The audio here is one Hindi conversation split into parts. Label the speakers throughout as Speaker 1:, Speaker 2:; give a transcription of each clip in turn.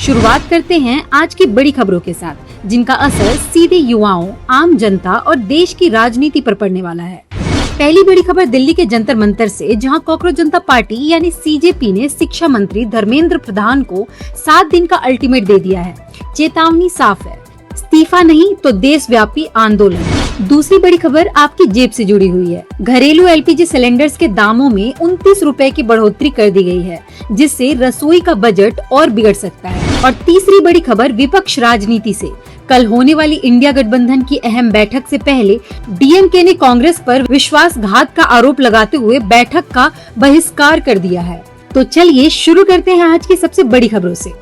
Speaker 1: शुरुआत करते हैं आज की बड़ी खबरों के साथ, जिनका असर सीधे युवाओं, आम जनता और देश की राजनीति पर पड़ने वाला है। पहली बड़ी खबर दिल्ली के जंतर मंतर से, जहां कॉकरोच जनता पार्टी यानी सीजेपी ने शिक्षा मंत्री धर्मेंद्र प्रधान को 7 दिन का अल्टीमेट दे दिया है। चेतावनी साफ है, इस्तीफा नहीं तो देशव्यापी आंदोलन। दूसरी बड़ी खबर आपकी जेब से जुड़ी हुई है। घरेलू एलपीजी सिलेंडर्स के दामों में 29 रुपए की बढ़ोतरी कर दी गई है, जिससे रसोई का बजट और बिगड़ सकता है। और तीसरी बड़ी खबर विपक्ष राजनीति से। कल होने वाली इंडिया गठबंधन की अहम बैठक से पहले डीएमके ने कांग्रेस पर विश्वासघात का आरोप लगाते हुए बैठक का बहिष्कार कर दिया है। तो चलिए शुरू करते हैं आज की सबसे बड़ी खबरों से।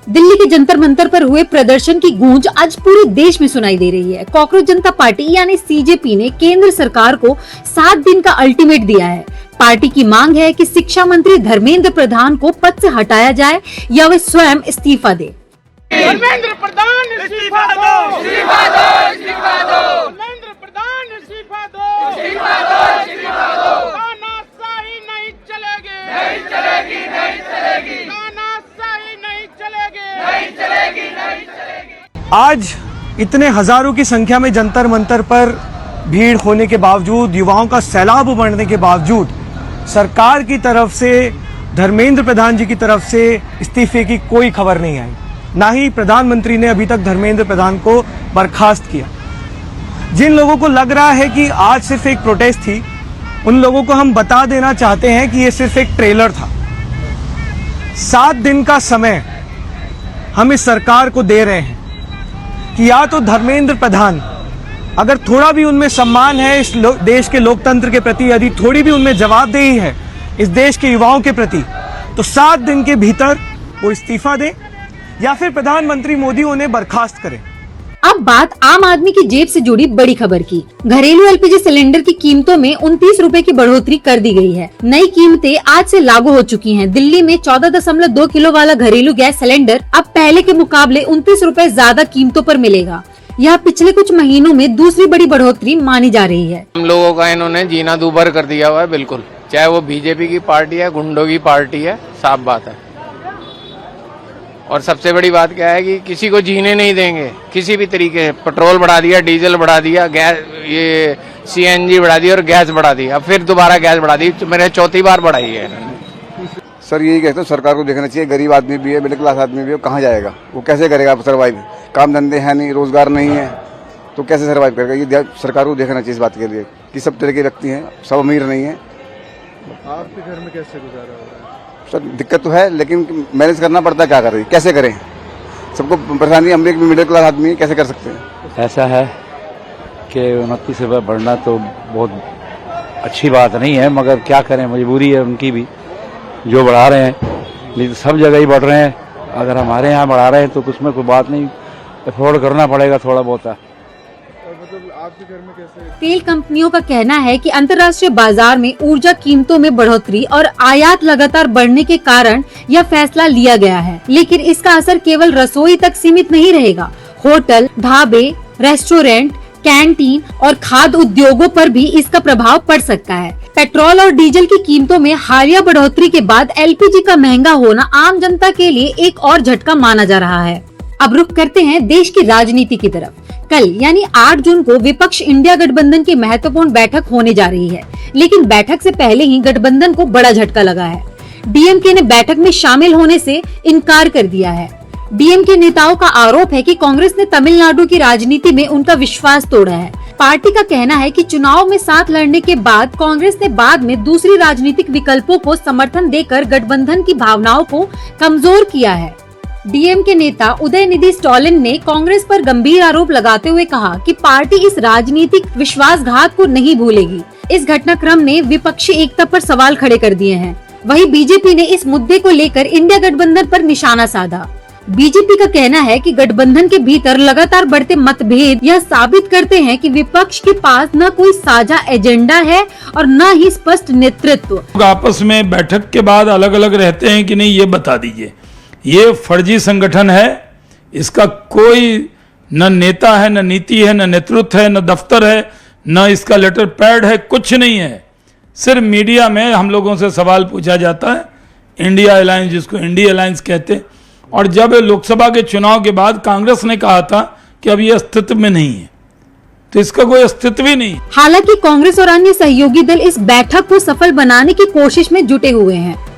Speaker 1: दिल्ली के जंतर मंतर पर हुए प्रदर्शन की गूंज आज पूरे देश में सुनाई दे रही है। कॉकरोच जनता पार्टी यानी सीजेपी ने केंद्र सरकार को 7 दिन का अल्टीमेट दिया है। पार्टी की मांग है कि शिक्षा मंत्री धर्मेंद्र प्रधान को पद से हटाया जाए या वे स्वयं इस्तीफा दे।
Speaker 2: धर्मेंद्र प्रधान इस्तीफा दो, इस्तीफा दो, इस्तीफा दो। धर्मेंद्र प्रधान इस्तीफा दो, इस्तीफा दो, इस्तीफा दो। तानाशाही नहीं चलेगी, नहीं चलेगी, नहीं चलेगी। तानाशाही नहीं चलेगी, नहीं चलेगी, नहीं चलेगी।
Speaker 3: आज इतने हजारों की संख्या में जंतर मंतर पर भीड़ होने के बावजूद, युवाओं का सैलाब उमड़ने के बावजूद, सरकार की तरफ से, धर्मेंद्र प्रधान जी की तरफ से इस्तीफे की कोई खबर नहीं आई। ना ही प्रधानमंत्री ने अभी तक धर्मेंद्र प्रधान को बर्खास्त किया। जिन लोगों को लग रहा है कि आज सिर्फ एक प्रोटेस्ट थी, उन लोगों को हम बता देना चाहते हैं कि यह सिर्फ एक ट्रेलर था। 7 दिन का समय हम इस सरकार को दे रहे हैं कि या तो धर्मेंद्र प्रधान, अगर थोड़ा भी उनमें सम्मान है इस देश के लोकतंत्र के प्रति, यदि थोड़ी भी उनमें जवाबदेही है इस देश के युवाओं के प्रति, तो 7 दिन के भीतर वो इस्तीफा दें या फिर प्रधानमंत्री मोदी उन्हें बर्खास्त करें।
Speaker 1: अब बात आम आदमी की जेब से जुड़ी बड़ी खबर की। घरेलू एलपीजी सिलेंडर की कीमतों में 29 रुपए की बढ़ोतरी कर दी गई है। नई कीमतें आज से लागू हो चुकी हैं। दिल्ली में 14.2 किलो वाला घरेलू गैस सिलेंडर अब पहले के मुकाबले 29 रुपए ज्यादा कीमतों पर मिलेगा। यह पिछले कुछ महीनों में दूसरी बड़ी बढ़ोतरी मानी जा रही है।
Speaker 4: हम लोगों का इन्होंने जीना दूभर कर दिया हुआ है, बिल्कुल। चाहे वो बीजेपी की पार्टी है, गुंडों की पार्टी है, साफ बात है। और सबसे बड़ी बात क्या है कि किसी को जीने नहीं देंगे किसी भी तरीके से। पेट्रोल बढ़ा दिया, डीजल बढ़ा दिया, गैस, ये सीएनजी बढ़ा दी और गैस बढ़ा दी। अब फिर दोबारा गैस बढ़ा दी, तो मेरे 4थी बार बढ़ाई है।
Speaker 5: सर यही कहते हैं, सरकार को देखना चाहिए। गरीब आदमी भी है, मिडिल क्लास आदमी भी है, कहाँ जाएगा वो, कैसे करेगा सर्वाइव? काम धंधे हैं नहीं, रोजगार नहीं है, तो कैसे सर्वाइव करेगा? ये सरकार को देखना चाहिए इस बात के लिए कि सब तरह के व्यक्ति हैं, सब अमीर नहीं है।
Speaker 6: आपके घर में कैसे गुजारा हो रहा है?
Speaker 5: सर दिक्कत तो है, लेकिन मैनेज करना पड़ता है। क्या करें, कैसे करें? सबको परेशानी, हम एक मिडिल क्लास आदमी कैसे कर सकते हैं?
Speaker 7: ऐसा है कि 29 रुपये बढ़ना तो बहुत अच्छी बात नहीं है, मगर क्या करें, मजबूरी है उनकी भी, जो बढ़ा रहे हैं। लेकिन सब जगह ही बढ़ रहे हैं, अगर हमारे यहाँ बढ़ा रहे हैं तो उसमें कोई बात नहीं, अफोर्ड करना पड़ेगा थोड़ा बहुत।
Speaker 6: आपके घर में कैसे?
Speaker 1: तेल कंपनियों का कहना है कि अंतर्राष्ट्रीय बाजार में ऊर्जा कीमतों में बढ़ोतरी और आयात लगातार बढ़ने के कारण यह फैसला लिया गया है। लेकिन इसका असर केवल रसोई तक सीमित नहीं रहेगा। होटल, ढाबे, रेस्टोरेंट, कैंटीन और खाद्य उद्योगों पर भी इसका प्रभाव पड़ सकता है। पेट्रोल और डीजल की कीमतों में हालिया बढ़ोतरी के बाद एलपीजी का महंगा होना आम जनता के लिए एक और झटका माना जा रहा है। अब रुख करते हैं देश की राजनीति की तरफ। कल यानी 8 जून को विपक्ष इंडिया गठबंधन की महत्वपूर्ण बैठक होने जा रही है, लेकिन बैठक से पहले ही गठबंधन को बड़ा झटका लगा है। डीएमके ने बैठक में शामिल होने से इनकार कर दिया है। डीएमके नेताओं का आरोप है कि कांग्रेस ने तमिलनाडु की राजनीति में उनका विश्वास तोड़ा है। पार्टी का कहना है कि चुनाव में साथ लड़ने के बाद कांग्रेस ने बाद में दूसरी राजनीतिक विकल्पों को समर्थन देकर गठबंधन की भावनाओं को कमजोर किया है। डीएमके नेता उदयनिधि स्टालिन ने कांग्रेस पर गंभीर आरोप लगाते हुए कहा कि पार्टी इस राजनीतिक विश्वासघात को नहीं भूलेगी। इस घटनाक्रम ने विपक्षी एकता पर सवाल खड़े कर दिए हैं। वहीं बीजेपी ने इस मुद्दे को लेकर इंडिया गठबंधन पर निशाना साधा। बीजेपी का कहना है कि गठबंधन के भीतर लगातार बढ़ते मतभेद यह साबित करते हैं कि विपक्ष के पास न कोई साझा एजेंडा है और न ही स्पष्ट नेतृत्व।
Speaker 8: आपस में बैठक के बाद अलग अलग रहते हैं कि नहीं, ये बता दीजिए। ये फर्जी संगठन है, इसका कोई न नेता है, न नीति है, न नेतृत्व है, न दफ्तर है, न इसका लेटर पैड है, कुछ नहीं है। सिर्फ मीडिया में हम लोगों से सवाल पूछा जाता है। इंडिया अलायंस, जिसको इंडिया अलायंस कहते हैं, और जब लोकसभा के चुनाव के बाद कांग्रेस ने कहा था कि अब ये अस्तित्व में नहीं है, तो इसका कोई अस्तित्व ही नहीं।
Speaker 1: हालांकि कांग्रेस और अन्य सहयोगी दल इस बैठक को सफल बनाने की कोशिश में जुटे हुए हैं।